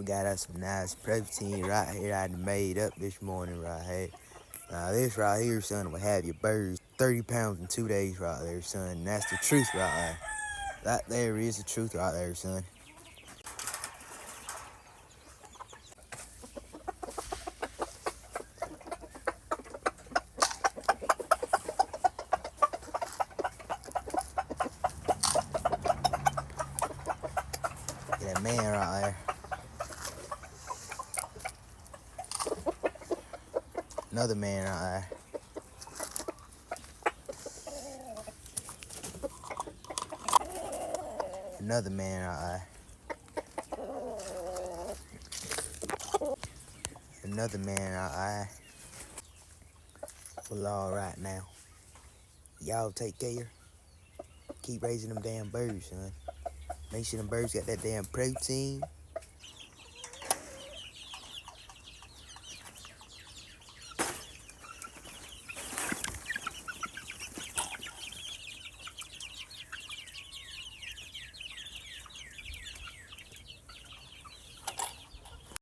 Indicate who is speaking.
Speaker 1: We got us some nice protein right here I done made up this morning right here. Now this right here, son, will have your birds 30 pounds in 2 days right there, son. And that's the truth right there. That there is the truth right there, son. Get that man right there. Another man right there. Another man right there. Another man right there. Well, all right now. Y'all take care. Keep raising them damn birds, son. Make sure them birds got that damn protein.